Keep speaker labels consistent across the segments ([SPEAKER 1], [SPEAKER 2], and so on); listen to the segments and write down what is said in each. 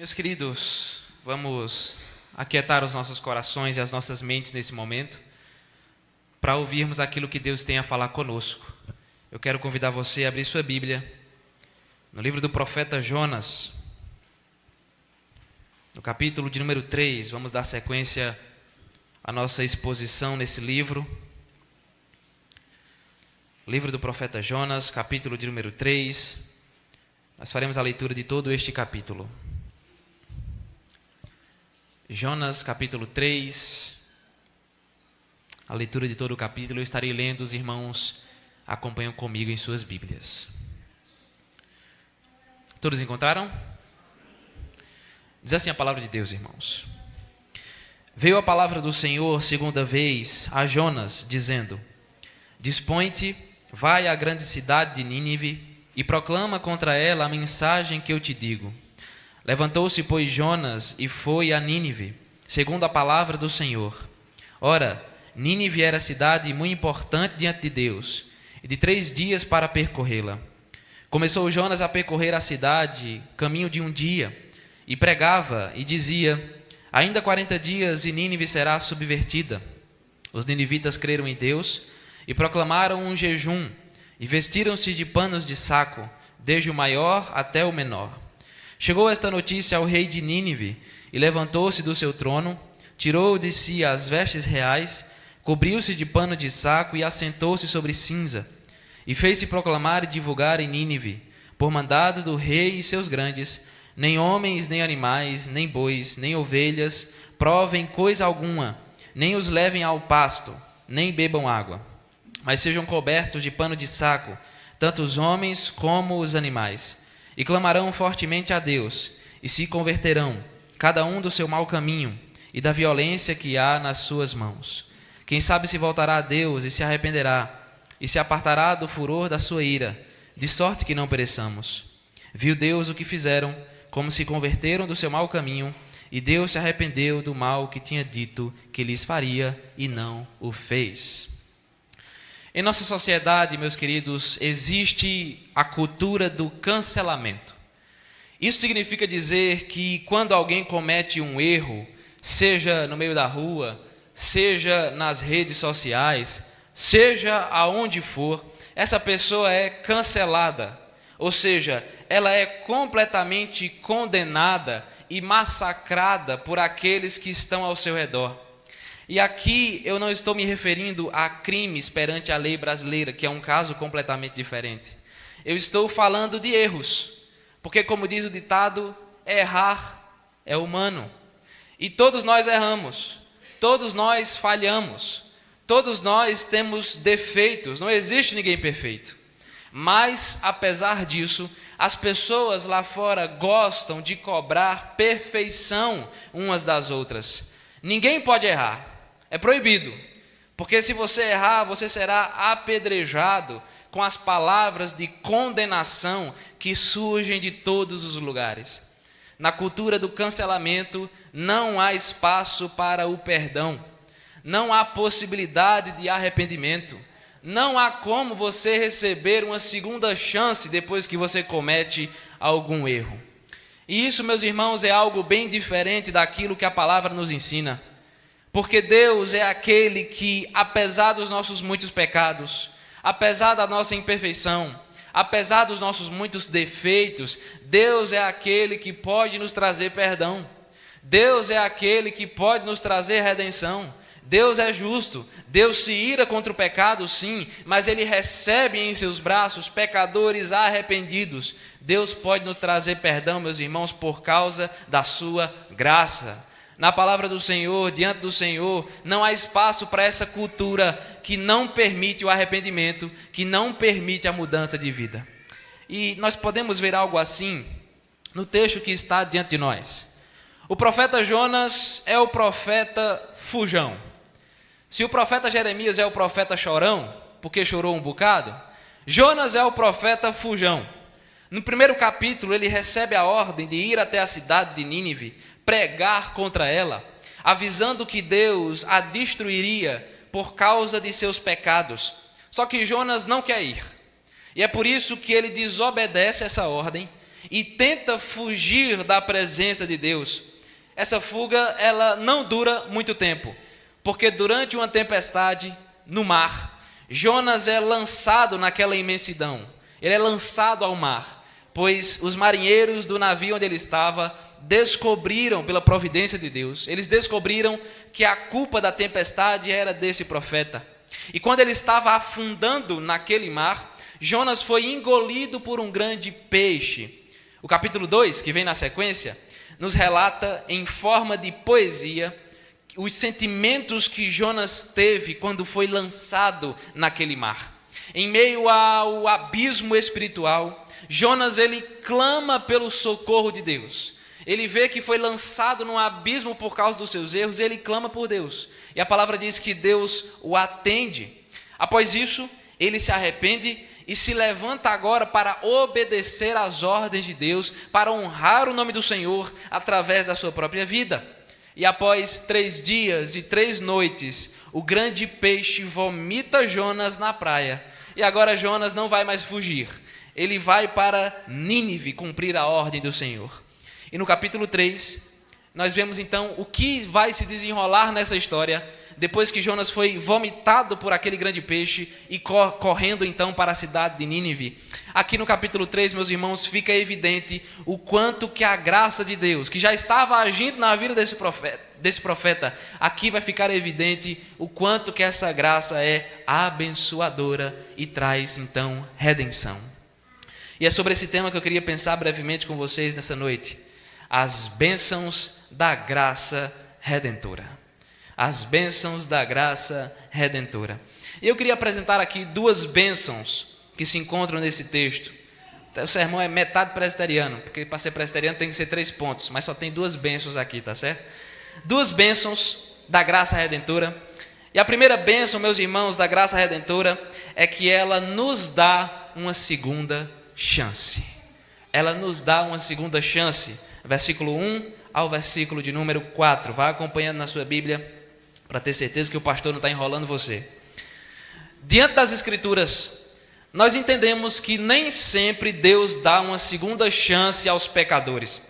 [SPEAKER 1] Meus queridos, vamos aquietar os nossos corações e as nossas mentes nesse momento para ouvirmos aquilo que Deus tem a falar conosco. Eu quero convidar você a abrir sua Bíblia no livro do profeta Jonas, no capítulo de número 3. Vamos dar sequência à nossa exposição nesse livro. Livro do profeta Jonas, capítulo de número 3. Nós faremos a leitura de todo este capítulo. Jonas, capítulo 3, a leitura de todo o capítulo eu estarei lendo, os irmãos acompanham comigo em suas Bíblias. Todos encontraram? Diz assim a palavra de Deus, irmãos. Veio a palavra do Senhor segunda vez a Jonas, dizendo: Dispõe-te, vai à grande cidade de Nínive e proclama contra ela a mensagem que eu te digo. Levantou-se, pois, Jonas e foi a Nínive, segundo a palavra do Senhor. Ora, Nínive era cidade muito importante diante de Deus, e de 3 dias para percorrê-la. Começou Jonas a percorrer a cidade, caminho de um dia, e pregava e dizia: Ainda 40 dias e Nínive será subvertida. Os ninivitas creram em Deus e proclamaram um jejum, e vestiram-se de panos de saco, desde o maior até o menor. Chegou esta notícia ao rei de Nínive, e levantou-se do seu trono, tirou de si as vestes reais, cobriu-se de pano de saco e assentou-se sobre cinza, e fez-se proclamar e divulgar em Nínive, por mandado do rei e seus grandes: nem homens, nem animais, nem bois, nem ovelhas provem coisa alguma, nem os levem ao pasto, nem bebam água, mas sejam cobertos de pano de saco, tanto os homens como os animais. E clamarão fortemente a Deus, e se converterão, cada um do seu mau caminho, e da violência que há nas suas mãos. Quem sabe se voltará a Deus, e se arrependerá, e se apartará do furor da sua ira, de sorte que não pereçamos. Viu Deus o que fizeram, como se converteram do seu mau caminho, e Deus se arrependeu do mal que tinha dito que lhes faria, e não o fez. Em nossa sociedade, meus queridos, existe a cultura do cancelamento. Isso significa dizer que quando alguém comete um erro, seja no meio da rua, seja nas redes sociais, seja aonde for, essa pessoa é cancelada. Ou seja, ela é completamente condenada e massacrada por aqueles que estão ao seu redor. E aqui eu não estou me referindo a crimes perante a lei brasileira, que é um caso completamente diferente. Eu estou falando de erros, porque, como diz o ditado, errar é humano. E todos nós erramos, todos nós falhamos, todos nós temos defeitos, não existe ninguém perfeito. Mas, apesar disso, as pessoas lá fora gostam de cobrar perfeição umas das outras. Ninguém pode errar. É proibido, porque se você errar, você será apedrejado com as palavras de condenação que surgem de todos os lugares. Na cultura do cancelamento, não há espaço para o perdão, não há possibilidade de arrependimento, não há como você receber uma segunda chance depois que você comete algum erro. E isso, meus irmãos, é algo bem diferente daquilo que a palavra nos ensina. Porque Deus é aquele que, apesar dos nossos muitos pecados, apesar da nossa imperfeição, apesar dos nossos muitos defeitos, Deus é aquele que pode nos trazer perdão. Deus é aquele que pode nos trazer redenção. Deus é justo. Deus se ira contra o pecado, sim, mas Ele recebe em seus braços pecadores arrependidos. Deus pode nos trazer perdão, meus irmãos, por causa da sua graça. Na palavra do Senhor, diante do Senhor, não há espaço para essa cultura que não permite o arrependimento, que não permite a mudança de vida. E nós podemos ver algo assim no texto que está diante de nós. O profeta Jonas é o profeta fujão. Se o profeta Jeremias é o profeta chorão, porque chorou um bocado, Jonas é o profeta fujão. No primeiro capítulo, ele recebe a ordem de ir até a cidade de Nínive, pregar contra ela, avisando que Deus a destruiria por causa de seus pecados. Só que Jonas não quer ir. E é por isso que ele desobedece essa ordem e tenta fugir da presença de Deus, essa fuga ela não dura muito tempo, porque durante uma tempestade no mar, Jonas é lançado naquela imensidão, ele é lançado ao mar, pois os marinheiros do navio onde ele estava descobriram, pela providência de Deus, eles descobriram que a culpa da tempestade era desse profeta. E quando ele estava afundando naquele mar, Jonas foi engolido por um grande peixe. O capítulo 2, que vem na sequência, nos relata em forma de poesia os sentimentos que Jonas teve quando foi lançado naquele mar. Em meio ao abismo espiritual, Jonas ele clama pelo socorro de Deus. Ele vê que foi lançado num abismo por causa dos seus erros e ele clama por Deus. E a palavra diz que Deus o atende. Após isso, ele se arrepende e se levanta agora para obedecer às ordens de Deus, para honrar o nome do Senhor através da sua própria vida. E após 3 dias e 3 noites, o grande peixe vomita Jonas na praia. E agora Jonas não vai mais fugir. Ele vai para Nínive cumprir a ordem do Senhor. E no capítulo 3, nós vemos então o que vai se desenrolar nessa história, depois que Jonas foi vomitado por aquele grande peixe e correndo então para a cidade de Nínive. Aqui no capítulo 3, meus irmãos, fica evidente o quanto que a graça de Deus, que já estava agindo na vida desse profeta, aqui vai ficar evidente o quanto que essa graça é abençoadora e traz então redenção. E é sobre esse tema que eu queria pensar brevemente com vocês nessa noite. As bênçãos da graça redentora. As bênçãos da graça redentora. E eu queria apresentar aqui 2 bênçãos que se encontram nesse texto. O sermão é metade presbiteriano, porque para ser presbiteriano tem que ser 3 pontos, mas só tem 2 bênçãos aqui, tá certo? 2 bênçãos da graça redentora. E a primeira bênção, meus irmãos, da graça redentora é que ela nos dá uma segunda chance. Ela nos dá uma segunda chance. Versículo 1 ao versículo de número 4. Vá acompanhando na sua Bíblia para ter certeza que o pastor não está enrolando você. Diante das Escrituras, nós entendemos que nem sempre Deus dá uma segunda chance aos pecadores.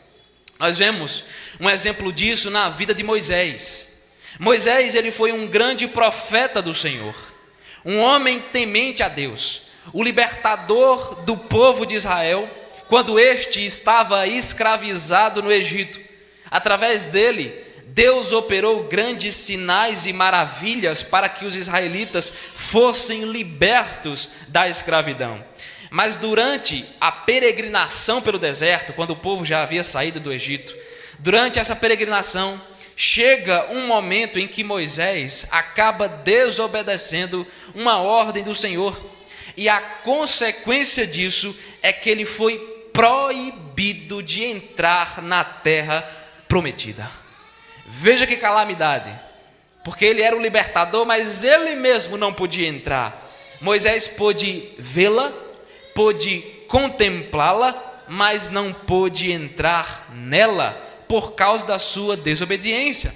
[SPEAKER 1] Nós vemos um exemplo disso na vida de Moisés. Moisés ele foi um grande profeta do Senhor, um homem temente a Deus, o libertador do povo de Israel, quando este estava escravizado no Egito. Através dele, Deus operou grandes sinais e maravilhas para que os israelitas fossem libertos da escravidão. Mas durante a peregrinação pelo deserto, quando o povo já havia saído do Egito, durante essa peregrinação, chega um momento em que Moisés acaba desobedecendo uma ordem do Senhor. E a consequência disso é que ele foi proibido de entrar na terra prometida. Veja que calamidade, porque ele era o libertador, mas ele mesmo não podia entrar. Moisés pôde vê-la, pôde contemplá-la, mas não pôde entrar nela por causa da sua desobediência.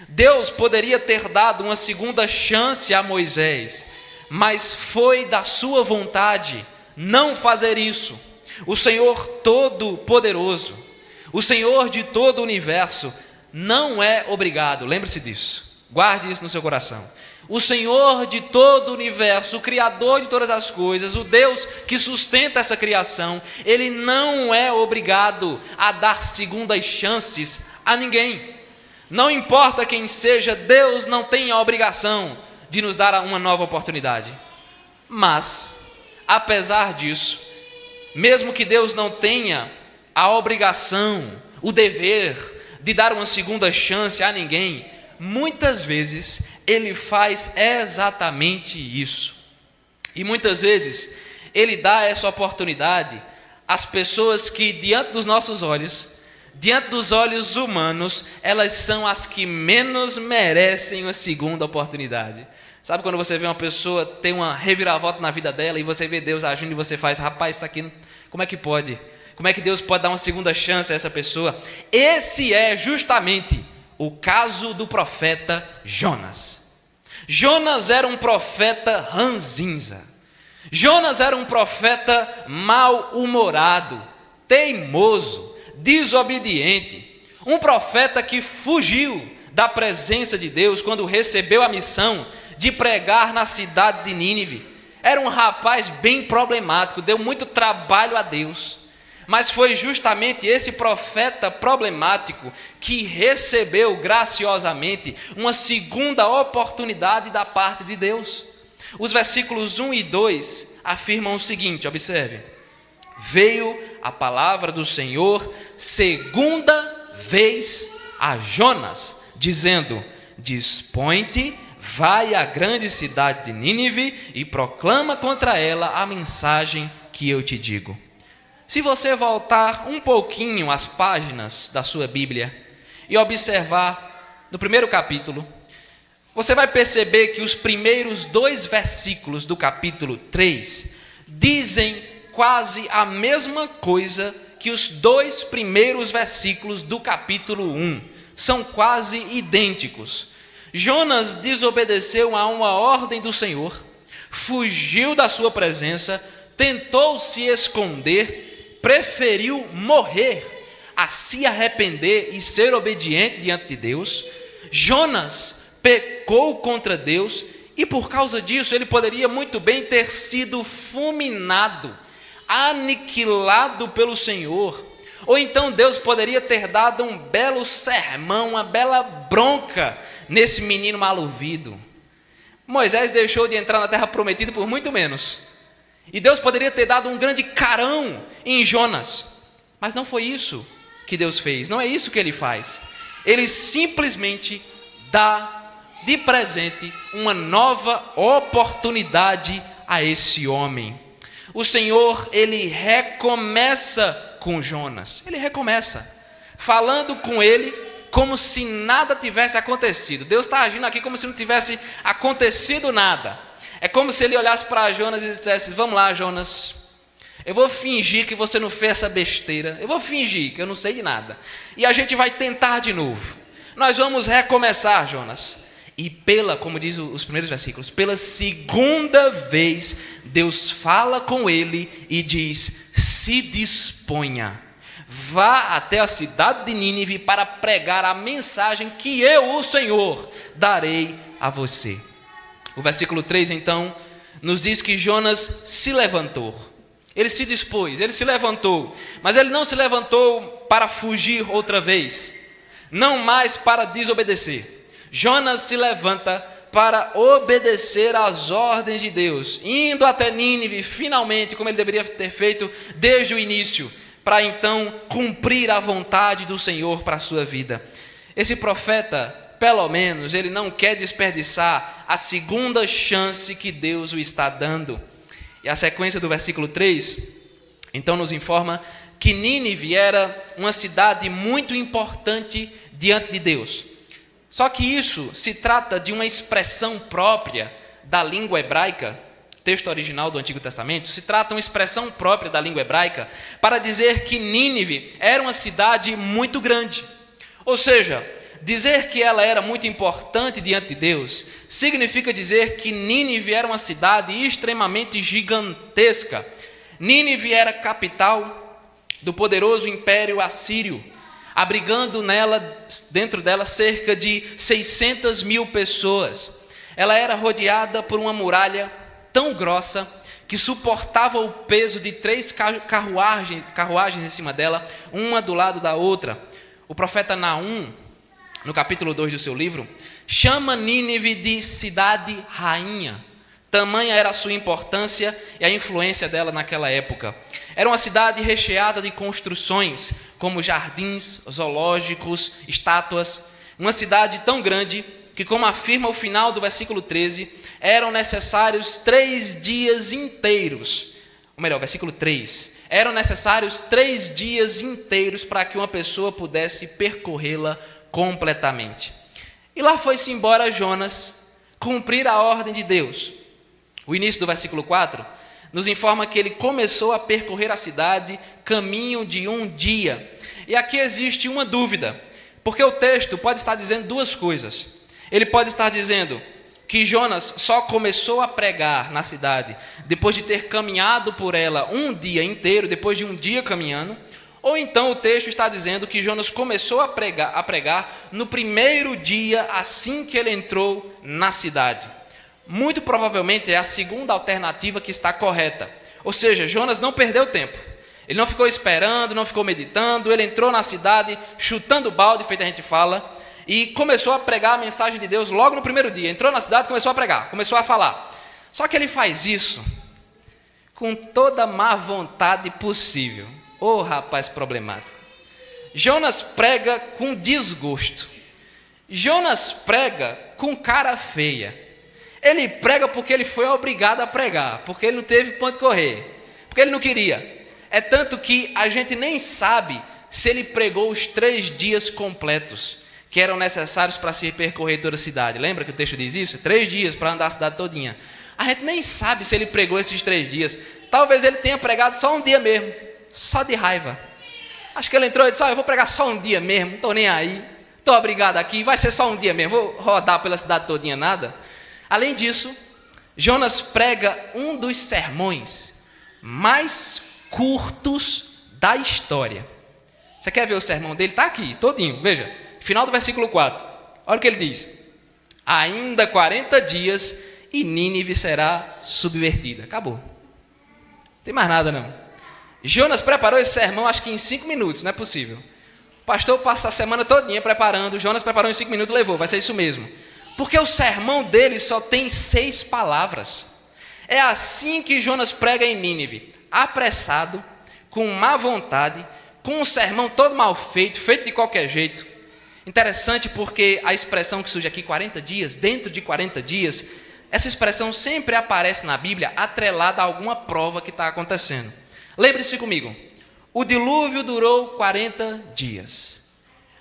[SPEAKER 1] Deus poderia ter dado uma segunda chance a Moisés, mas foi da sua vontade não fazer isso. O Senhor Todo-Poderoso, o Senhor de todo o universo, não é obrigado, lembre-se disso, guarde isso no seu coração. O Senhor de todo o universo, o Criador de todas as coisas, o Deus que sustenta essa criação, Ele não é obrigado a dar segundas chances a ninguém. Não importa quem seja, Deus não tem a obrigação de nos dar uma nova oportunidade. Mas, apesar disso, mesmo que Deus não tenha a obrigação, o dever de dar uma segunda chance a ninguém, muitas vezes Ele faz exatamente isso. E muitas vezes Ele dá essa oportunidade às pessoas que diante dos nossos olhos, diante dos olhos humanos, elas são as que menos merecem uma segunda oportunidade. Sabe quando você vê uma pessoa ter uma reviravolta na vida dela e você vê Deus agindo e você faz, rapaz, isso aqui, como é que pode? Como é que Deus pode dar uma segunda chance a essa pessoa? Esse é justamente o caso do profeta Jonas. Jonas era um profeta ranzinza. Jonas era um profeta mal-humorado. teimoso, desobediente, um profeta que fugiu da presença de Deus quando recebeu a missão de pregar na cidade de Nínive. Era um rapaz bem problemático, deu muito trabalho a Deus, mas foi justamente esse profeta problemático que recebeu graciosamente uma segunda oportunidade da parte de Deus. Os versículos 1 e 2 afirmam o seguinte, observe: veio a palavra do Senhor segunda vez a Jonas, dizendo: dispõe-te, vai à grande cidade de Nínive e proclama contra ela a mensagem que eu te digo. Se você voltar um pouquinho as páginas da sua Bíblia e observar no primeiro capítulo, você vai perceber que os primeiros 2 versículos do capítulo 3 dizem quase a mesma coisa que os 2 primeiros versículos do capítulo 1. São quase idênticos. Jonas desobedeceu a uma ordem do Senhor, fugiu da sua presença, tentou se esconder, preferiu morrer a se arrepender e ser obediente diante de Deus. Jonas pecou contra Deus e por causa disso ele poderia muito bem ter sido fulminado, aniquilado pelo Senhor. Ou então Deus poderia ter dado um belo sermão, uma bela bronca nesse menino mal ouvido. Moisés deixou de entrar na terra prometida por muito menos. E Deus poderia ter dado um grande carão em Jonas. Mas não foi isso que Deus fez, não é isso que ele faz. Ele simplesmente dá de presente uma nova oportunidade a esse homem. O Senhor, ele recomeça com Jonas. Ele recomeça, falando com ele como se nada tivesse acontecido. Deus está agindo aqui como se não tivesse acontecido nada. É como se ele olhasse para Jonas e dissesse: vamos lá, Jonas, eu vou fingir que você não fez essa besteira, eu vou fingir que eu não sei de nada, e a gente vai tentar de novo. Nós vamos recomeçar, Jonas. E como diz os primeiros versículos, pela segunda vez, Deus fala com ele e diz: se disponha, vá até a cidade de Nínive para pregar a mensagem que eu, o Senhor, darei a você. O versículo 3, então, nos diz que Jonas se levantou. Ele se dispôs, ele se levantou, mas ele não se levantou para fugir outra vez, não mais para desobedecer. Jonas se levanta para obedecer às ordens de Deus, indo até Nínive, finalmente, como ele deveria ter feito desde o início, para então cumprir a vontade do Senhor para a sua vida. Esse profeta, pelo menos, ele não quer desperdiçar a segunda chance que Deus o está dando. E a sequência do versículo 3, então, nos informa que Nínive era uma cidade muito importante diante de Deus. Só que isso se trata de uma expressão própria da língua hebraica, texto original do Antigo Testamento, se trata de uma expressão própria da língua hebraica para dizer que Nínive era uma cidade muito grande. Ou seja, dizer que ela era muito importante diante de Deus significa dizer que Nínive era uma cidade extremamente gigantesca. Nínive era capital do poderoso império assírio, abrigando dentro dela cerca de 600 mil pessoas. Ela era rodeada por uma muralha tão grossa que suportava o peso de 3 carruagens em cima dela, uma do lado da outra. O profeta Naum, no capítulo 2 do seu livro, chama Nínive de cidade rainha. Tamanha era a sua importância e a influência dela naquela época. Era uma cidade recheada de construções, como jardins, zoológicos, estátuas. Uma cidade tão grande que, como afirma o final do versículo 13, eram necessários 3 dias inteiros. Ou melhor, versículo 3. Eram necessários 3 dias inteiros para que uma pessoa pudesse percorrê-la completamente. E lá foi-se embora Jonas cumprir a ordem de Deus. O início do versículo 4 nos informa que ele começou a percorrer a cidade caminho de 1 dia. E aqui existe uma dúvida, porque o texto pode estar dizendo 2 coisas. Ele pode estar dizendo: que Jonas só começou a pregar na cidade depois de ter caminhado por ela um dia inteiro, depois de um dia caminhando, ou então o texto está dizendo que Jonas começou a pregar no primeiro dia assim que ele entrou na cidade. Muito provavelmente é a segunda alternativa que está correta. Ou seja, Jonas não perdeu tempo. Ele não ficou esperando, não ficou meditando, ele entrou na cidade chutando balde, feito a gente fala, e começou a pregar a mensagem de Deus logo no primeiro dia. Entrou na cidade, começou a pregar, começou a falar. Só que ele faz isso com toda a má vontade possível. Ô rapaz problemático. Jonas prega com desgosto. Jonas prega com cara feia. Ele prega porque ele foi obrigado a pregar, porque ele não teve ponto de correr, porque ele não queria. É tanto que a gente nem sabe se ele pregou os 3 dias completos que eram necessários para se percorrer toda a cidade. Lembra que o texto diz isso? 3 dias para andar a cidade todinha. A gente nem sabe se ele pregou esses 3 dias. Talvez ele tenha pregado só um dia mesmo, só de raiva. Acho que ele entrou e disse, eu vou pregar só um dia mesmo, não estou nem aí, estou obrigado aqui, vai ser só um dia mesmo, vou rodar pela cidade todinha, nada. Além disso, Jonas prega um dos sermões mais curtos da história. Você quer ver o sermão dele? Está aqui, todinho, veja. Final do versículo 4. Olha o que ele diz. Ainda 40 dias e Nínive será subvertida. Acabou. Não tem mais nada não. Jonas preparou esse sermão acho que em 5 minutos, não é possível. O pastor passa a semana todinha preparando, Jonas preparou em 5 minutos e levou, vai ser isso mesmo. Porque o sermão dele só tem 6 palavras. É assim que Jonas prega em Nínive. Apressado, com má vontade, com um sermão todo mal feito, feito de qualquer jeito. Interessante porque a expressão que surge aqui, 40 dias, dentro de 40 dias, essa expressão sempre aparece na Bíblia atrelada a alguma prova que está acontecendo. Lembre-se comigo, o dilúvio durou 40 dias.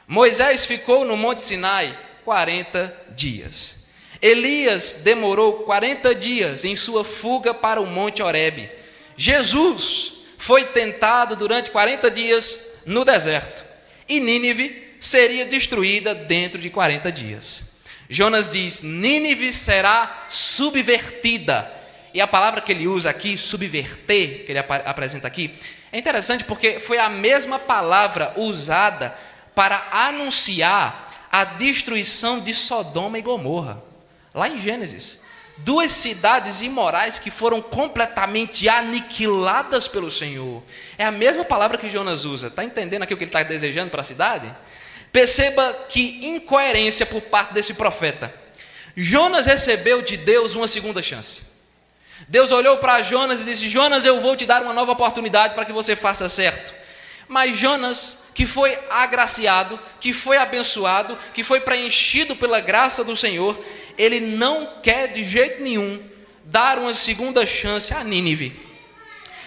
[SPEAKER 1] Moisés ficou no Monte Sinai 40 dias. Elias demorou 40 dias em sua fuga para o Monte Horebe. Jesus foi tentado durante 40 dias no deserto. E Nínive seria destruída dentro de 40 dias. Jonas diz, Nínive será subvertida. E a palavra que ele usa aqui, subverter, que ele apresenta aqui, é interessante porque foi a mesma palavra usada para anunciar a destruição de Sodoma e Gomorra, lá em Gênesis. 2 cidades imorais que foram completamente aniquiladas pelo Senhor. É a mesma palavra que Jonas usa. Está entendendo aqui o que ele está desejando para a cidade? Perceba que incoerência por parte desse profeta. Jonas recebeu de Deus uma segunda chance. Deus olhou para Jonas e disse, Jonas, eu vou te dar uma nova oportunidade para que você faça certo. Mas Jonas, que foi agraciado, que foi abençoado, que foi preenchido pela graça do Senhor, ele não quer de jeito nenhum dar uma segunda chance a Nínive.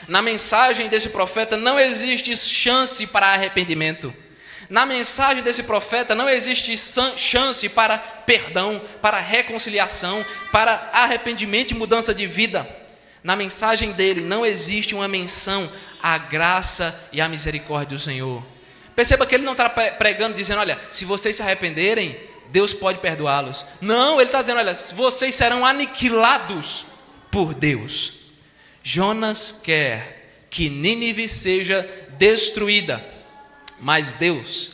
[SPEAKER 1] Na mensagem desse profeta não existe chance para arrependimento. Na mensagem desse profeta não existe chance para perdão, para reconciliação, para arrependimento e mudança de vida. Na mensagem dele não existe uma menção à graça e à misericórdia do Senhor. Perceba que ele não está pregando dizendo, olha, se vocês se arrependerem, Deus pode perdoá-los. Não, ele está dizendo, olha, vocês serão aniquilados por Deus. Jonas quer que Nínive seja destruída. Mas Deus,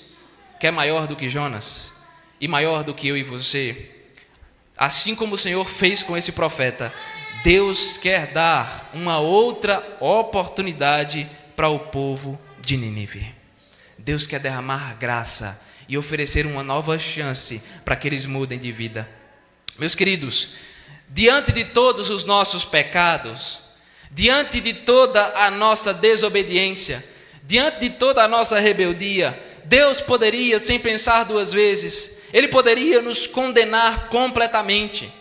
[SPEAKER 1] que é maior do que Jonas e maior do que eu e você, assim como o Senhor fez com esse profeta, Deus quer dar uma outra oportunidade para o povo de Nínive. Deus quer derramar graça e oferecer uma nova chance para que eles mudem de vida. Meus queridos, diante de todos os nossos pecados, diante de toda a nossa desobediência, diante de toda a nossa rebeldia, Deus poderia, sem pensar 2 vezes, Ele poderia nos condenar completamente.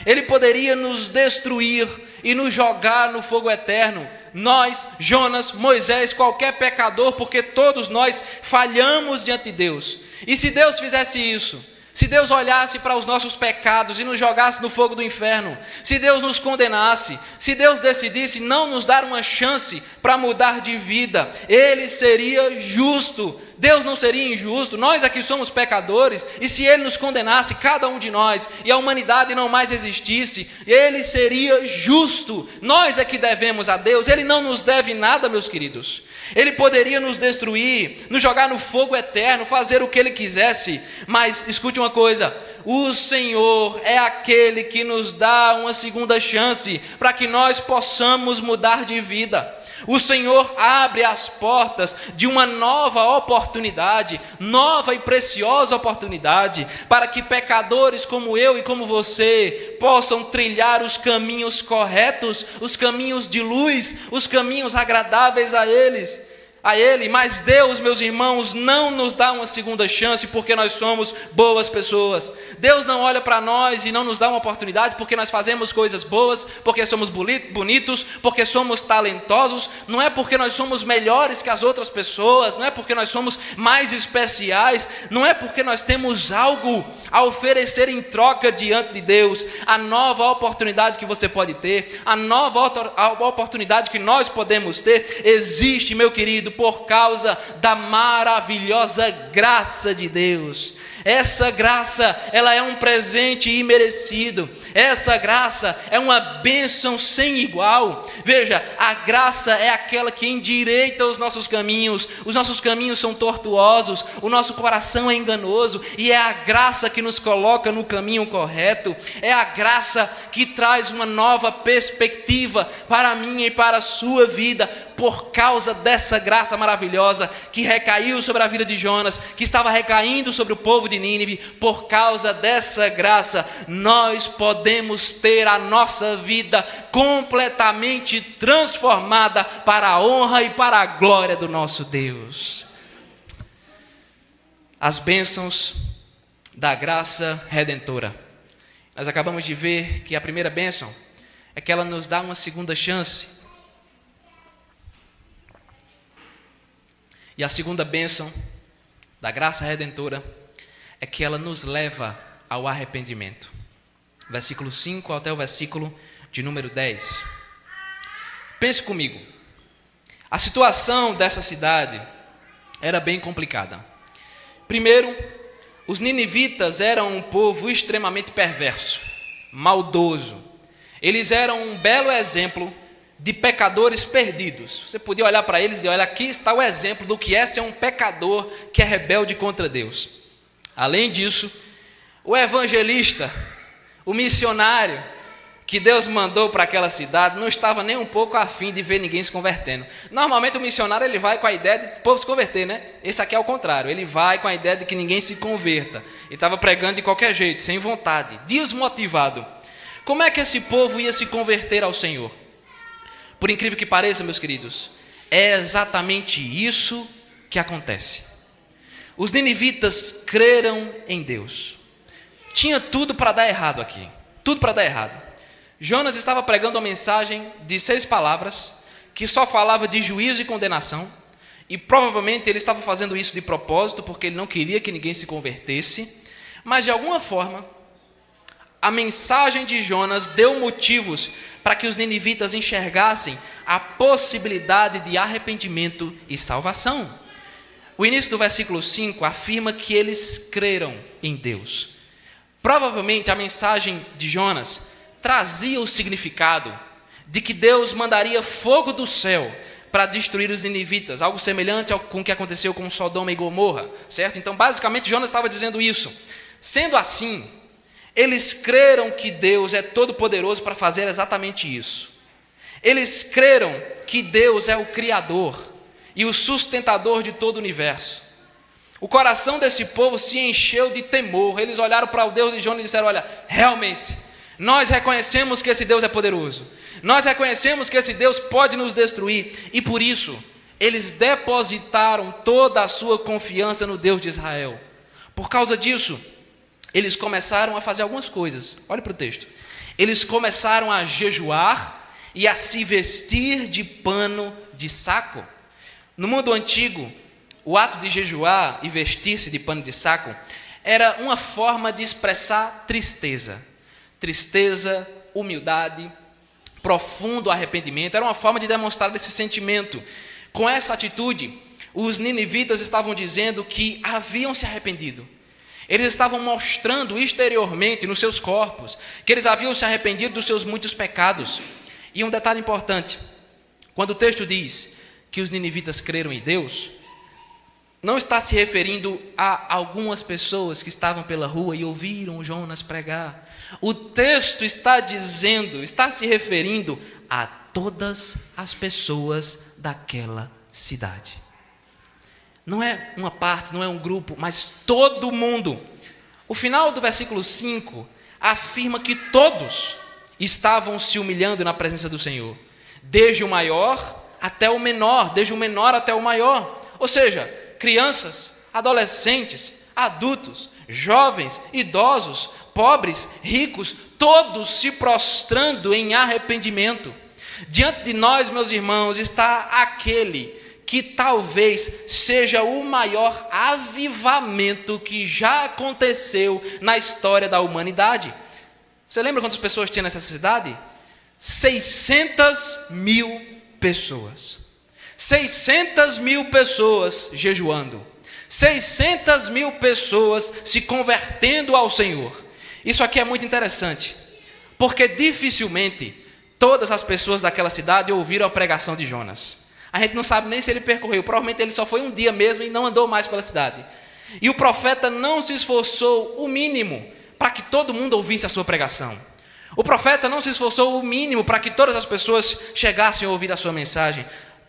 [SPEAKER 1] Ele poderia nos destruir e nos jogar no fogo eterno. Nós, Jonas, Moisés, qualquer pecador, porque todos nós falhamos diante de Deus. E se Deus fizesse isso, se Deus olhasse para os nossos pecados e nos jogasse no fogo do inferno, se Deus nos condenasse, se Deus decidisse não nos dar uma chance para mudar de vida, Ele seria justo Deus não seria injusto? Nós aqui somos pecadores, e se Ele nos condenasse, cada um de nós, e a humanidade não mais existisse, Ele seria justo. Nós é que devemos a Deus, Ele não nos deve nada, meus queridos. Ele poderia nos destruir, nos jogar no fogo eterno, fazer o que Ele quisesse, mas escute uma coisa: o Senhor é aquele que nos dá uma segunda chance para que nós possamos mudar de vida. O Senhor abre as portas de uma nova oportunidade, nova e preciosa oportunidade, para que pecadores como eu e como você possam trilhar os caminhos corretos, os caminhos de luz, os caminhos agradáveis a Ele. Mas Deus, meus irmãos, não nos dá uma segunda chance porque nós somos boas pessoas. Deus não olha para nós e não nos dá uma oportunidade porque nós fazemos coisas boas, porque somos bonitos, porque somos talentosos. Não é porque nós somos melhores que as outras pessoas, não é porque nós somos mais especiais, não é porque nós temos algo a oferecer em troca diante de Deus. A nova oportunidade que você pode ter, a nova oportunidade que nós podemos ter, existe, meu querido, por causa da maravilhosa graça de Deus. Essa graça, ela é um presente imerecido. Essa graça é uma bênção sem igual. Veja, a graça é aquela que endireita os nossos caminhos. Os nossos caminhos são tortuosos, o nosso coração é enganoso, e é a graça que nos coloca no caminho correto. É a graça que traz uma nova perspectiva para a minha e para a sua vida, por causa dessa graça maravilhosa que recaiu sobre a vida de Jonas, que estava recaindo sobre o povo de Nínive. Por causa dessa graça, nós podemos ter a nossa vida completamente transformada para a honra e para a glória do nosso Deus. As bênçãos da graça redentora. Nós acabamos de ver que a primeira bênção é que ela nos dá uma segunda chance. E a segunda bênção da graça redentora é que ela nos leva ao arrependimento. Versículo 5 até o versículo de número 10. Pense comigo. A situação dessa cidade era bem complicada. Primeiro, os ninivitas eram um povo extremamente perverso, maldoso. Eles eram um belo exemplo de pecadores perdidos. Você podia olhar para eles e olha, aqui está o exemplo do que é ser um pecador que é rebelde contra Deus. Além disso, o evangelista, o missionário que Deus mandou para aquela cidade, não estava nem um pouco afim de ver ninguém se convertendo. Normalmente o missionário ele vai com a ideia de o povo se converter, né? Esse aqui é o contrário, ele vai com a ideia de que ninguém se converta. Ele estava pregando de qualquer jeito, sem vontade, desmotivado. Como é que esse povo ia se converter ao Senhor? Por incrível que pareça, meus queridos, é exatamente isso que acontece. Os ninivitas creram em Deus. Tinha tudo para dar errado aqui, tudo para dar errado. Jonas estava pregando uma mensagem de 6 palavras, que só falava de juízo e condenação, e provavelmente ele estava fazendo isso de propósito, porque ele não queria que ninguém se convertesse, mas de alguma forma, a mensagem de Jonas deu motivos para que os ninivitas enxergassem a possibilidade de arrependimento e salvação. O início do versículo 5 afirma que eles creram em Deus. Provavelmente a mensagem de Jonas trazia o significado de que Deus mandaria fogo do céu para destruir os ninivitas, algo semelhante com o que aconteceu com Sodoma e Gomorra, certo? Então, basicamente, Jonas estava dizendo isso. Sendo assim, eles creram que Deus é todo-poderoso para fazer exatamente isso. Eles creram que Deus é o Criador e o sustentador de todo o universo. O coração desse povo se encheu de temor. Eles olharam para o Deus de Jonas e disseram, olha, realmente, nós reconhecemos que esse Deus é poderoso. Nós reconhecemos que esse Deus pode nos destruir. E por isso, eles depositaram toda a sua confiança no Deus de Israel. Por causa disso, eles começaram a fazer algumas coisas. Olhe para o texto. Eles começaram a jejuar e a se vestir de pano de saco. No mundo antigo, o ato de jejuar e vestir-se de pano de saco era uma forma de expressar tristeza. Tristeza, humildade, profundo arrependimento. Era uma forma de demonstrar esse sentimento. Com essa atitude, os ninivitas estavam dizendo que haviam se arrependido. Eles estavam mostrando exteriormente nos seus corpos que eles haviam se arrependido dos seus muitos pecados. E um detalhe importante, quando o texto diz que os ninivitas creram em Deus, não está se referindo a algumas pessoas que estavam pela rua e ouviram Jonas pregar. O texto está se referindo a todas as pessoas daquela cidade. Não é uma parte, não é um grupo, mas todo mundo. O final do versículo 5 afirma que todos estavam se humilhando na presença do Senhor, desde o maior até o menor, desde o menor até o maior. Ou seja, crianças, adolescentes, adultos, jovens, idosos, pobres, ricos, todos se prostrando em arrependimento. Diante de nós, meus irmãos, está aquele que talvez seja o maior avivamento que já aconteceu na história da humanidade. Você lembra quantas pessoas tinha nessa cidade? 600 mil pessoas. 600 mil pessoas jejuando. 600 mil pessoas se convertendo ao Senhor. Isso aqui é muito interessante, porque dificilmente todas as pessoas daquela cidade ouviram a pregação de Jonas. A gente não sabe nem se ele percorreu, provavelmente ele só foi um dia mesmo e não andou mais pela cidade. E o profeta não se esforçou o mínimo para que todo mundo ouvisse a sua pregação. O profeta não se esforçou o mínimo para que todas as pessoas chegassem a ouvir a sua mensagem.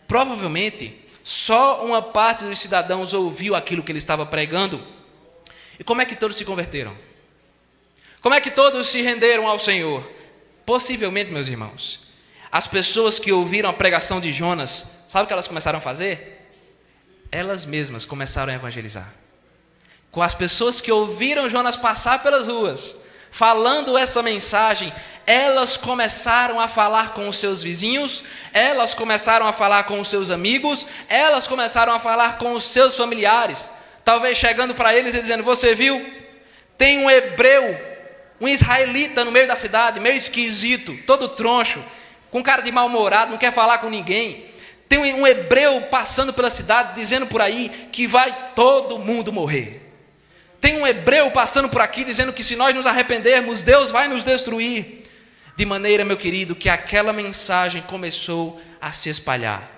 [SPEAKER 1] Provavelmente, só uma parte dos cidadãos ouviu aquilo que ele estava pregando. E como é que todos se converteram? Como é que todos se renderam ao Senhor? Possivelmente, meus irmãos, as pessoas que ouviram a pregação de Jonas, sabe o que elas começaram a fazer? Elas mesmas começaram a evangelizar. Com as pessoas que ouviram Jonas passar pelas ruas, falando essa mensagem, elas começaram a falar com os seus vizinhos, elas começaram a falar com os seus amigos, elas começaram a falar com os seus familiares, talvez chegando para eles e dizendo: você viu? Tem um hebreu, um israelita no meio da cidade, meio esquisito, todo troncho, com cara de mal-humorado, não quer falar com ninguém. Tem um hebreu passando pela cidade, dizendo por aí que vai todo mundo morrer. Tem um hebreu passando por aqui, dizendo que se nós nos arrependermos, Deus vai nos destruir. De maneira, meu querido, que aquela mensagem começou a se espalhar,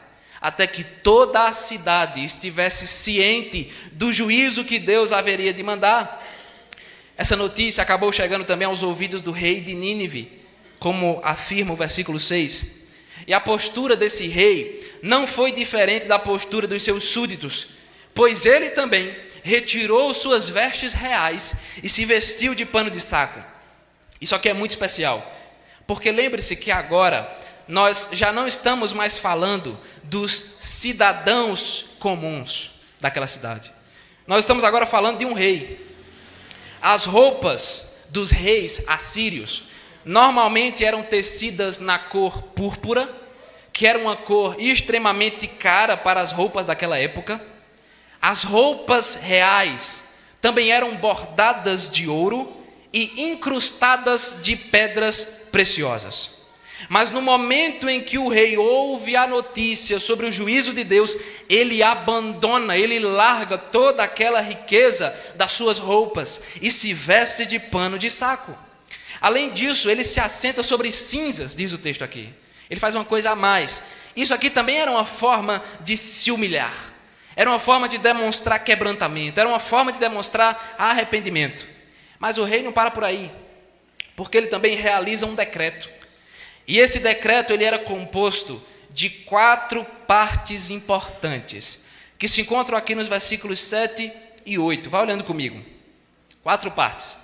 [SPEAKER 1] até que toda a cidade estivesse ciente do juízo que Deus haveria de mandar. Essa notícia acabou chegando também aos ouvidos do rei de Nínive, como afirma o versículo 6. E a postura desse rei não foi diferente da postura dos seus súditos, pois ele também retirou suas vestes reais e se vestiu de pano de saco. Isso aqui é muito especial, porque lembre-se que agora nós já não estamos mais falando dos cidadãos comuns daquela cidade. Nós estamos agora falando de um rei. As roupas dos reis assírios normalmente eram tecidas na cor púrpura, que era uma cor extremamente cara para as roupas daquela época. As roupas reais também eram bordadas de ouro e incrustadas de pedras preciosas. Mas no momento em que o rei ouve a notícia sobre o juízo de Deus, ele abandona, ele larga toda aquela riqueza das suas roupas e se veste de pano de saco. Além disso, ele se assenta sobre cinzas, diz o texto aqui. Ele faz uma coisa a mais. Isso aqui também era uma forma de se humilhar. Era uma forma de demonstrar quebrantamento, era uma forma de demonstrar arrependimento. Mas o rei não para por aí, porque ele também realiza um decreto. E esse decreto ele era composto de 4 partes importantes, que se encontram aqui nos versículos 7 e 8. Vai olhando comigo. 4 partes.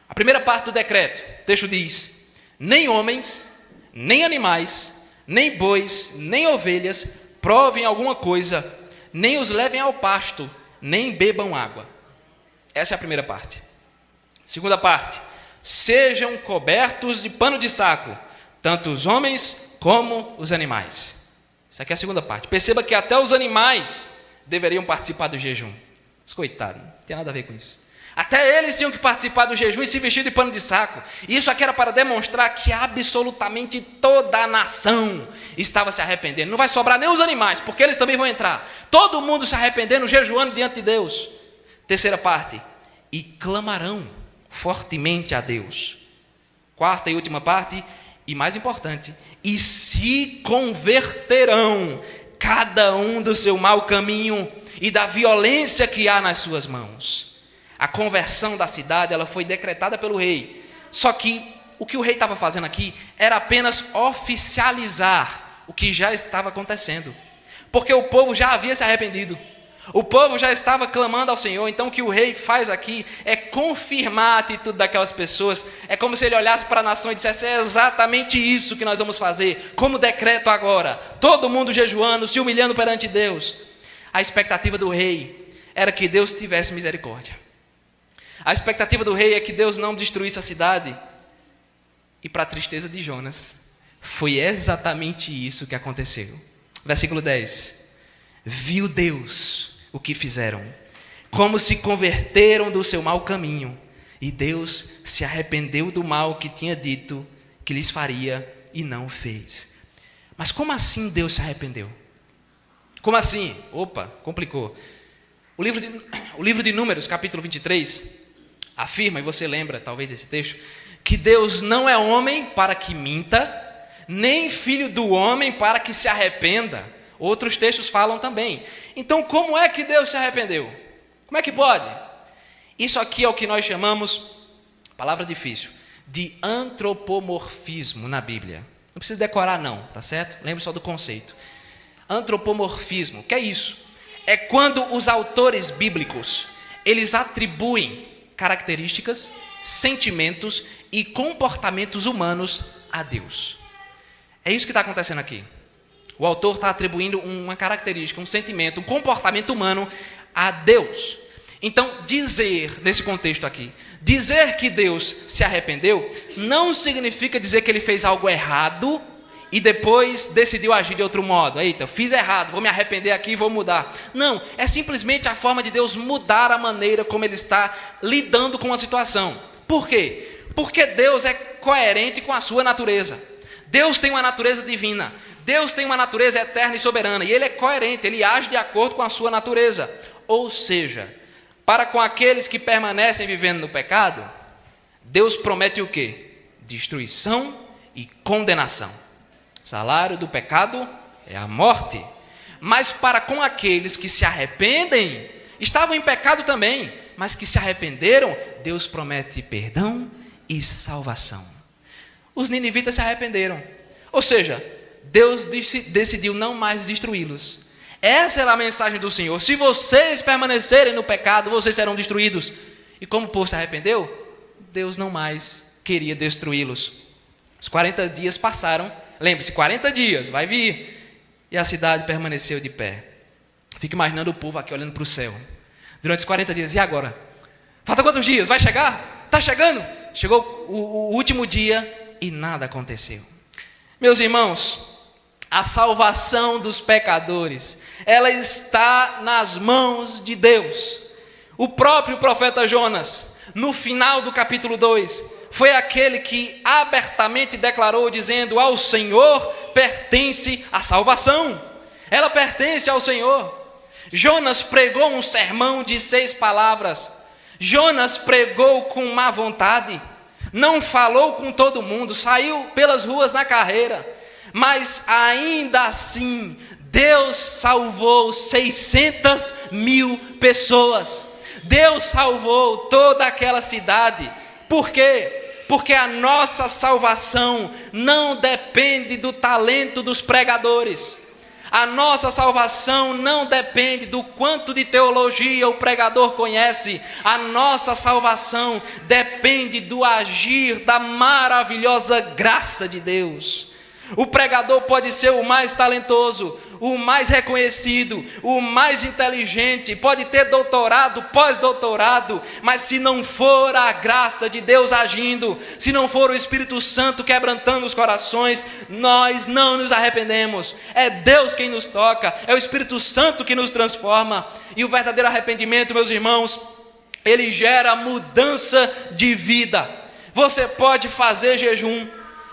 [SPEAKER 1] A primeira parte do decreto, o texto diz: nem homens, nem animais, nem bois, nem ovelhas provem alguma coisa, nem os levem ao pasto, nem bebam água. Essa é a primeira parte. Segunda parte: sejam cobertos de pano de saco, tanto os homens como os animais. Essa aqui é a segunda parte. Perceba que até os animais deveriam participar do jejum. Mas coitado, não tem nada a ver com isso. Até eles tinham que participar do jejum e se vestir de pano de saco. Isso aqui era para demonstrar que absolutamente toda a nação estava se arrependendo. Não vai sobrar nem os animais, porque eles também vão entrar. Todo mundo se arrependendo, jejuando diante de Deus. Terceira parte. E clamarão fortemente a Deus. Quarta e última parte, e mais importante. E se converterão cada um do seu mau caminho e da violência que há nas suas mãos. A conversão da cidade, ela foi decretada pelo rei. Só que o que o rei estava fazendo aqui era apenas oficializar o que já estava acontecendo. Porque o povo já havia se arrependido. O povo já estava clamando ao Senhor. Então o que o rei faz aqui é confirmar a atitude daquelas pessoas. É como se ele olhasse para a nação e dissesse: é exatamente isso que nós vamos fazer, como decreto agora. Todo mundo jejuando, se humilhando perante Deus. A expectativa do rei era que Deus tivesse misericórdia. A expectativa do rei é que Deus não destruísse a cidade. E para a tristeza de Jonas, foi exatamente isso que aconteceu. Versículo 10. Viu Deus o que fizeram, como se converteram do seu mau caminho, e Deus se arrependeu do mal que tinha dito que lhes faria e não fez. Mas como assim Deus se arrependeu? Como assim? Opa, complicou. O livro de Números, capítulo 23, afirma, e você lembra talvez desse texto, que Deus não é homem para que minta, nem filho do homem para que se arrependa. Outros textos falam também. Então, como é que Deus se arrependeu? Como é que pode? Isso aqui é o que nós chamamos, palavra difícil, de antropomorfismo na Bíblia. Não precisa decorar não, tá certo? Lembre só do conceito. Antropomorfismo, o que é isso? É quando os autores bíblicos, eles atribuem características, sentimentos e comportamentos humanos a Deus. É isso que está acontecendo aqui. O autor está atribuindo uma característica, um sentimento, um comportamento humano a Deus. Então, dizer, nesse contexto aqui, dizer que Deus se arrependeu, não significa dizer que ele fez algo errado e depois decidiu agir de outro modo. Eita, eu fiz errado, vou me arrepender aqui e vou mudar. Não, é simplesmente a forma de Deus mudar a maneira como ele está lidando com a situação. Por quê? Porque Deus é coerente com a sua natureza. Deus tem uma natureza divina. Deus tem uma natureza eterna e soberana. E ele é coerente, ele age de acordo com a sua natureza. Ou seja, para com aqueles que permanecem vivendo no pecado, Deus promete o quê? Destruição e condenação. O salário do pecado é a morte. Mas para com aqueles que se arrependem, estavam em pecado também, mas que se arrependeram, Deus promete perdão e salvação. Os ninivitas se arrependeram. Ou seja, Deus decidiu não mais destruí-los. Essa era a mensagem do Senhor. Se vocês permanecerem no pecado, vocês serão destruídos. E como o povo se arrependeu, Deus não mais queria destruí-los. Os 40 dias passaram. Lembre-se, 40 dias, vai vir. E a cidade permaneceu de pé. Fica imaginando o povo aqui olhando para o céu. Durante os 40 dias, e agora? Falta quantos dias? Vai chegar? Está chegando? Chegou o último dia e nada aconteceu. Meus irmãos, a salvação dos pecadores, ela está nas mãos de Deus. O próprio profeta Jonas, no final do capítulo 2, foi aquele que abertamente declarou, dizendo: ao Senhor pertence a salvação. Ela pertence ao Senhor. Jonas pregou um sermão de 6 palavras. Jonas pregou com má vontade. Não falou com todo mundo, saiu pelas ruas na carreira. Mas ainda assim, Deus salvou 600.000 pessoas. Deus salvou toda aquela cidade. Por quê? Porque a nossa salvação não depende do talento dos pregadores. A nossa salvação não depende do quanto de teologia o pregador conhece. A nossa salvação depende do agir da maravilhosa graça de Deus. O pregador pode ser o mais talentoso, o mais reconhecido, o mais inteligente, pode ter doutorado, pós-doutorado, mas se não for a graça de Deus agindo, se não for o Espírito Santo quebrantando os corações, nós não nos arrependemos. É Deus quem nos toca, é o Espírito Santo que nos transforma. E o verdadeiro arrependimento, meus irmãos, ele gera mudança de vida. Você pode fazer jejum,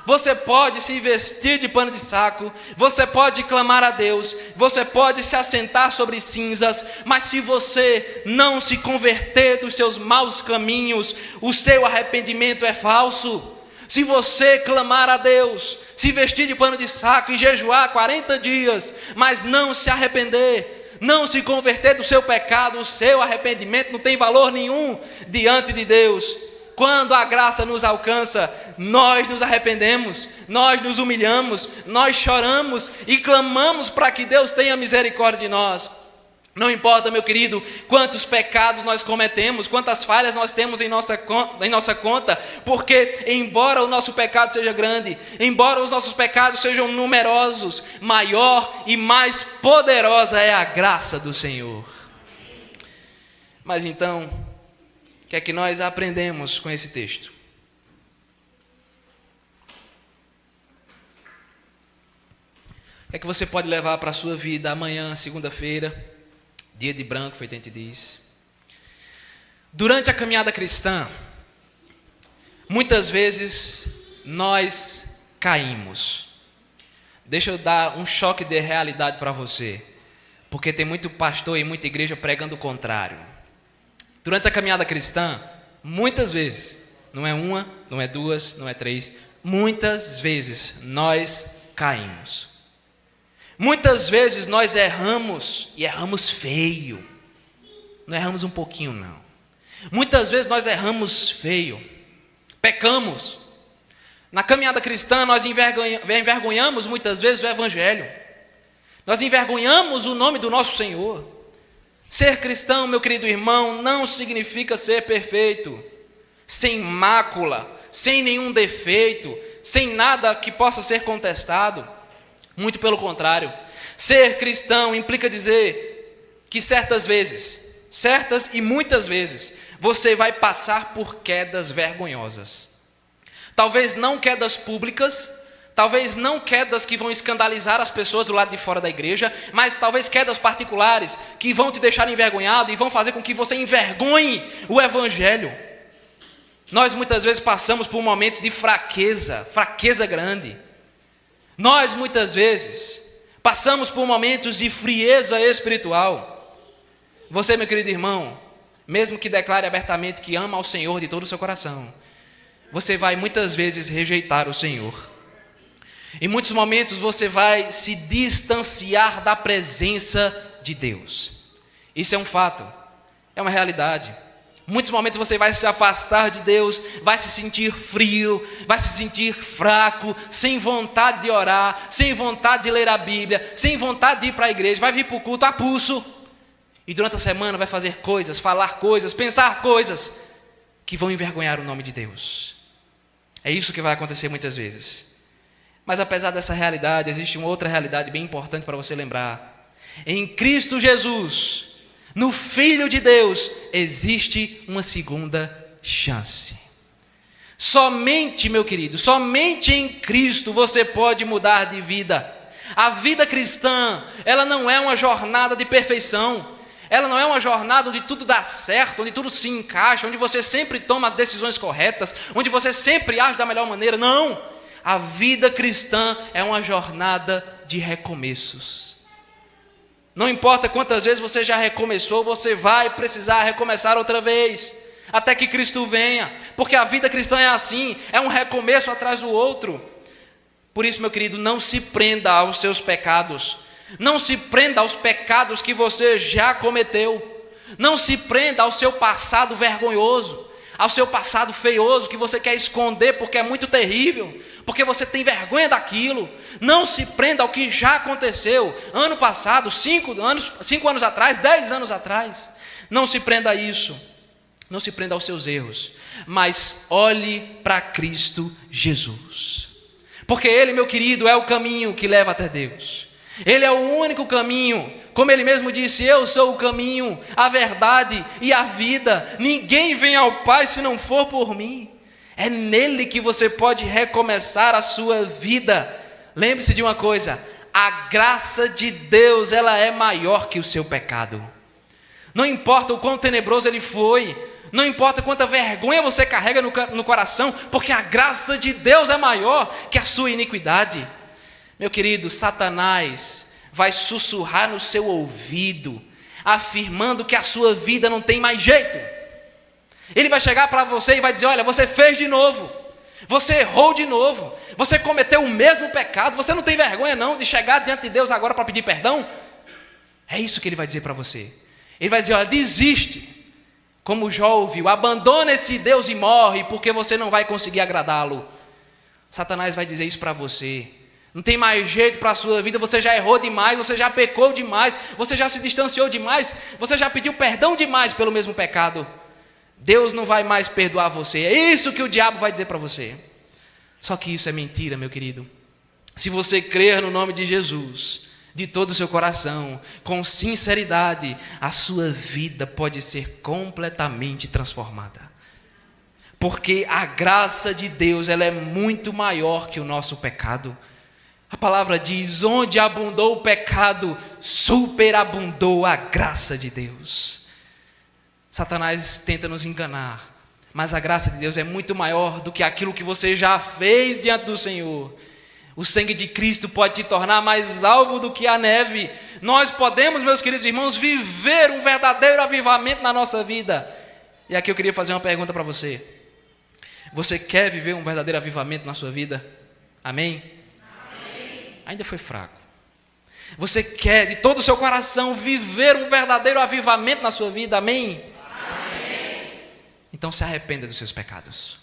[SPEAKER 1] você pode se vestir de pano de saco, você pode clamar a Deus, você pode se assentar sobre cinzas, mas se você não se converter dos seus maus caminhos, o seu arrependimento é falso. Se você clamar a Deus, se vestir de pano de saco e jejuar 40 dias, mas não se arrepender, não se converter do seu pecado, o seu arrependimento não tem valor nenhum diante de Deus. Quando a graça nos alcança, nós nos arrependemos, nós nos humilhamos, nós choramos e clamamos para que Deus tenha misericórdia de nós. Não importa, meu querido, quantos pecados nós cometemos, quantas falhas nós temos em nossa conta, porque embora o nosso pecado seja grande, embora os nossos pecados sejam numerosos, maior e mais poderosa é a graça do Senhor. Mas então, o que é que nós aprendemos com esse texto? O que é que você pode levar para a sua vida amanhã, segunda-feira, dia de branco, feito a gente diz? Durante a caminhada cristã, muitas vezes nós caímos. Deixa eu dar um choque de realidade para você, porque tem muito pastor e muita igreja pregando o contrário. Durante a caminhada cristã, muitas vezes, não é uma, não é duas, não é três, muitas vezes nós caímos. Muitas vezes nós erramos, e erramos feio. Não erramos um pouquinho, não. Muitas vezes nós erramos feio. Pecamos. Na caminhada cristã nós envergonhamos muitas vezes o Evangelho. Nós envergonhamos o nome do nosso Senhor. Ser cristão, meu querido irmão, não significa ser perfeito, sem mácula, sem nenhum defeito, sem nada que possa ser contestado. Muito pelo contrário. Ser cristão implica dizer que certas e muitas vezes, você vai passar por quedas vergonhosas. Talvez não quedas públicas, talvez não quedas que vão escandalizar as pessoas do lado de fora da igreja, mas talvez quedas particulares que vão te deixar envergonhado e vão fazer com que você envergonhe o Evangelho. Nós muitas vezes passamos por momentos de fraqueza grande. Nós muitas vezes passamos por momentos de frieza espiritual. Você, meu querido irmão, mesmo que declare abertamente que ama ao Senhor de todo o seu coração, você vai muitas vezes rejeitar o Senhor. Em muitos momentos você vai se distanciar da presença de Deus. Isso é um fato, é uma realidade. Em muitos momentos você vai se afastar de Deus, vai se sentir frio, vai se sentir fraco, sem vontade de orar, sem vontade de ler a Bíblia, sem vontade de ir para a igreja, vai vir para o culto a pulso. E durante a semana vai fazer coisas, falar coisas, pensar coisas que vão envergonhar o nome de Deus. É isso que vai acontecer muitas vezes. Mas apesar dessa realidade, existe uma outra realidade bem importante para você lembrar. Em Cristo Jesus, no Filho de Deus, existe uma segunda chance. Somente, meu querido, somente em Cristo você pode mudar de vida. A vida cristã, ela não é uma jornada de perfeição. Ela não é uma jornada onde tudo dá certo, onde tudo se encaixa, onde você sempre toma as decisões corretas, onde você sempre age da melhor maneira. Não! A vida cristã é uma jornada de recomeços. Não importa quantas vezes você já recomeçou, você vai precisar recomeçar outra vez, até que Cristo venha, porque a vida cristã é assim, é um recomeço atrás do outro. Por isso, meu querido, não se prenda aos seus pecados, não se prenda aos pecados que você já cometeu, não se prenda ao seu passado vergonhoso, ao seu passado feioso que você quer esconder porque é muito terrível, porque você tem vergonha daquilo. Não se prenda ao que já aconteceu ano passado, 5 anos atrás, 10 anos atrás. Não se prenda a isso, não se prenda aos seus erros, mas olhe para Cristo Jesus, porque Ele, meu querido, é o caminho que leva até Deus. Ele é o único caminho, como Ele mesmo disse: eu sou o caminho, a verdade e a vida, ninguém vem ao Pai se não for por mim. É nele que você pode recomeçar a sua vida. Lembre-se de uma coisa: a graça de Deus, ela é maior que o seu pecado. Não importa o quão tenebroso ele foi, Não importa quanta vergonha você carrega no coração, porque a graça de Deus é maior que a sua iniquidade. Meu querido, Satanás vai sussurrar no seu ouvido, afirmando que a sua vida não tem mais jeito. Ele vai chegar para você e vai dizer: olha, você fez de novo, você errou de novo, você cometeu o mesmo pecado, você não tem vergonha não de chegar diante de Deus agora para pedir perdão? É isso que ele vai dizer para você. Ele vai dizer: olha, desiste. Como Jó ouviu, abandona esse Deus e morre, porque você não vai conseguir agradá-lo. Satanás vai dizer isso para você. Não tem mais jeito para a sua vida, você já errou demais, você já pecou demais, você já se distanciou demais, você já pediu perdão demais pelo mesmo pecado. Deus não vai mais perdoar você. É isso que o diabo vai dizer para você. Só que isso é mentira, meu querido. Se você crer no nome de Jesus, de todo o seu coração, com sinceridade, a sua vida pode ser completamente transformada. Porque a graça de Deus, ela é muito maior que o nosso pecado. A palavra diz: onde abundou o pecado, superabundou a graça de Deus. Satanás tenta nos enganar, mas a graça de Deus é muito maior do que aquilo que você já fez diante do Senhor. O sangue de Cristo pode te tornar mais alvo do que a neve. Nós podemos, meus queridos irmãos, viver um verdadeiro avivamento na nossa vida. E aqui eu queria fazer uma pergunta para você. Você quer viver um verdadeiro avivamento na sua vida? Amém? Amém. Ainda foi fraco. Você quer de todo o seu coração viver um verdadeiro avivamento na sua vida? Amém? Amém. Então se arrependa dos seus pecados.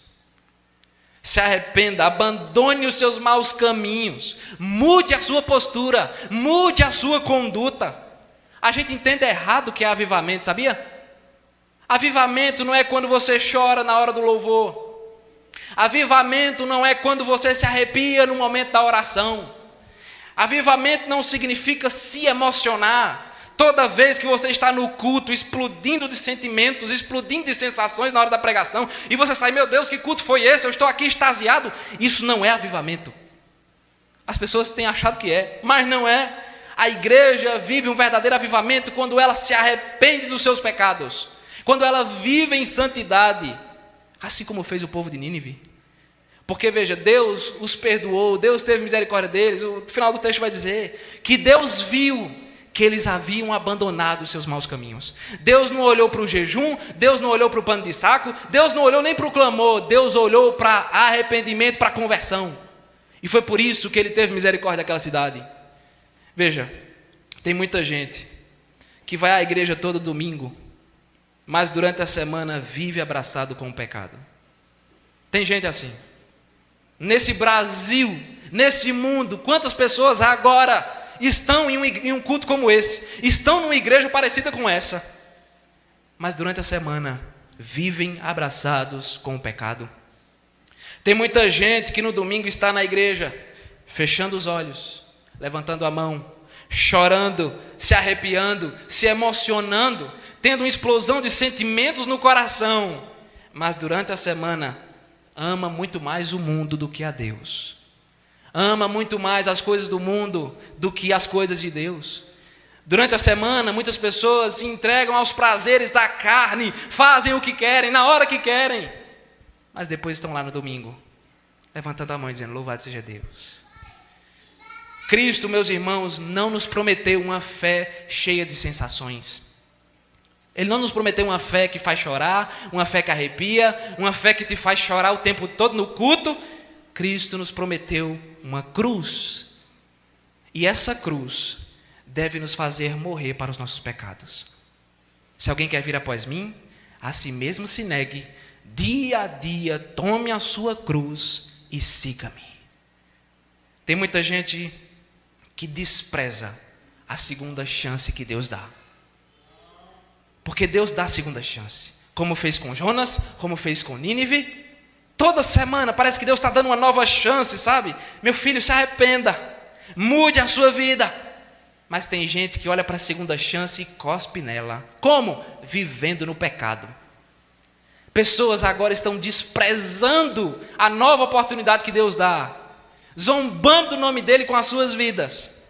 [SPEAKER 1] Se arrependa, abandone os seus maus caminhos, mude a sua postura, mude a sua conduta. A gente entende errado o que é avivamento, sabia? Avivamento não é quando você chora na hora do louvor. Avivamento não é quando você se arrepia no momento da oração. Avivamento não significa se emocionar. Toda vez que você está no culto, explodindo de sentimentos, explodindo de sensações na hora da pregação, e você sai: meu Deus, que culto foi esse? Eu estou aqui extasiado. Isso não é avivamento. As pessoas têm achado que é, mas não é. A igreja vive um verdadeiro avivamento quando ela se arrepende dos seus pecados, quando ela vive em santidade, assim como fez o povo de Nínive. Porque veja, Deus os perdoou, Deus teve misericórdia deles. O final do texto vai dizer que Deus viu que eles haviam abandonado os seus maus caminhos. Deus não olhou para o jejum, Deus não olhou para o pano de saco, Deus não olhou nem para o clamor, Deus olhou para arrependimento, para conversão. E foi por isso que ele teve misericórdia daquela cidade. Veja, tem muita gente que vai à igreja todo domingo, mas durante a semana vive abraçado com o pecado. Tem gente assim. Nesse Brasil, nesse mundo, quantas pessoas agora estão em um culto como esse, estão numa igreja parecida com essa, mas durante a semana vivem abraçados com o pecado. Tem muita gente que no domingo está na igreja, fechando os olhos, levantando a mão, chorando, se arrepiando, se emocionando, tendo uma explosão de sentimentos no coração, mas durante a semana ama muito mais o mundo do que a Deus. Ama muito mais as coisas do mundo do que as coisas de Deus. Durante a semana, muitas pessoas se entregam aos prazeres da carne, fazem o que querem, na hora que querem, mas depois estão lá no domingo, levantando a mão e dizendo: louvado seja Deus. Cristo, meus irmãos, não nos prometeu uma fé cheia de sensações. Ele não nos prometeu uma fé que faz chorar, uma fé que arrepia, uma fé que te faz chorar o tempo todo no culto. Cristo nos prometeu uma cruz, e essa cruz deve nos fazer morrer para os nossos pecados. Se alguém quer vir após mim, a si mesmo se negue, dia a dia tome a sua cruz e siga-me. Tem muita gente que despreza a segunda chance que Deus dá, porque Deus dá a segunda chance, como fez com Jonas, como fez com Nínive. Toda semana parece que Deus está dando uma nova chance, sabe? Meu filho, se arrependa, mude a sua vida. Mas tem gente que olha para a segunda chance e cospe nela. Como? Vivendo no pecado. Pessoas agora estão desprezando a nova oportunidade que Deus dá, zombando o nome dele com as suas vidas,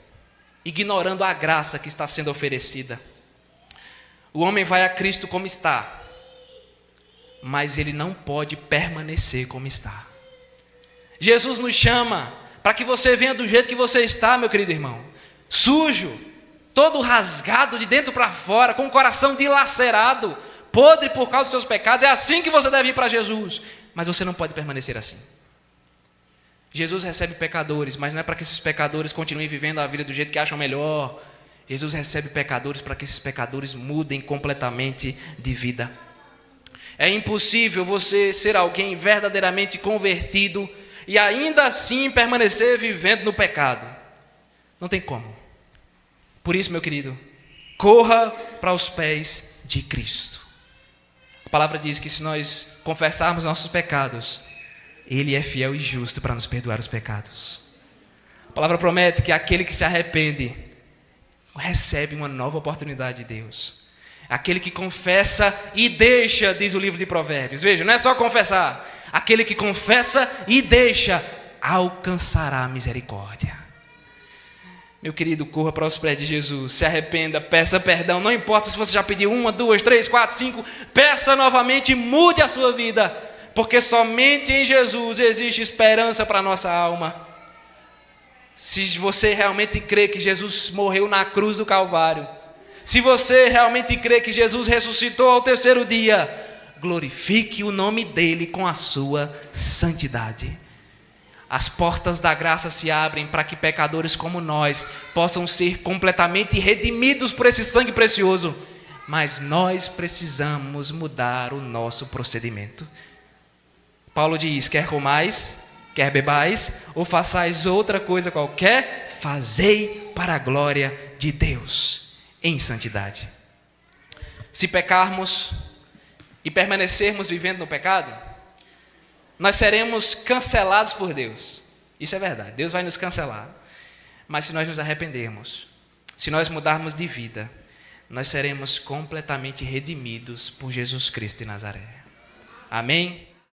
[SPEAKER 1] ignorando a graça que está sendo oferecida. O homem vai a Cristo como está, mas ele não pode permanecer como está. Jesus nos chama para que você venha do jeito que você está, meu querido irmão, sujo, todo rasgado de dentro para fora, com o coração dilacerado, podre por causa dos seus pecados. É assim que você deve ir para Jesus, mas você não pode permanecer assim. Jesus recebe pecadores, mas não é para que esses pecadores continuem vivendo a vida do jeito que acham melhor. Jesus recebe pecadores para que esses pecadores mudem completamente de vida. É impossível você ser alguém verdadeiramente convertido e ainda assim permanecer vivendo no pecado. Não tem como. Por isso, meu querido, corra para os pés de Cristo. A palavra diz que se nós confessarmos nossos pecados, Ele é fiel e justo para nos perdoar os pecados. A palavra promete que aquele que se arrepende recebe uma nova oportunidade de Deus. Aquele que confessa e deixa, diz o livro de Provérbios. Veja, não é só confessar. Aquele que confessa e deixa alcançará a misericórdia. Meu querido, corra para os pés de Jesus, se arrependa, peça perdão. Não importa se você já pediu 1, 2, 3, 4, 5, peça novamente e mude a sua vida, porque somente em Jesus existe esperança para a nossa alma. Se você realmente crê que Jesus morreu na cruz do Calvário, se você realmente crê que Jesus ressuscitou ao terceiro dia, glorifique o nome dele com a sua santidade. As portas da graça se abrem para que pecadores como nós possam ser completamente redimidos por esse sangue precioso. Mas nós precisamos mudar o nosso procedimento. Paulo diz: quer comais, quer bebais, ou façais outra coisa qualquer, fazei para a glória de Deus, em santidade. Se pecarmos e permanecermos vivendo no pecado, nós seremos cancelados por Deus. Isso é verdade, Deus vai nos cancelar. Mas se nós nos arrependermos, se nós mudarmos de vida, nós seremos completamente redimidos por Jesus Cristo de Nazaré. Amém?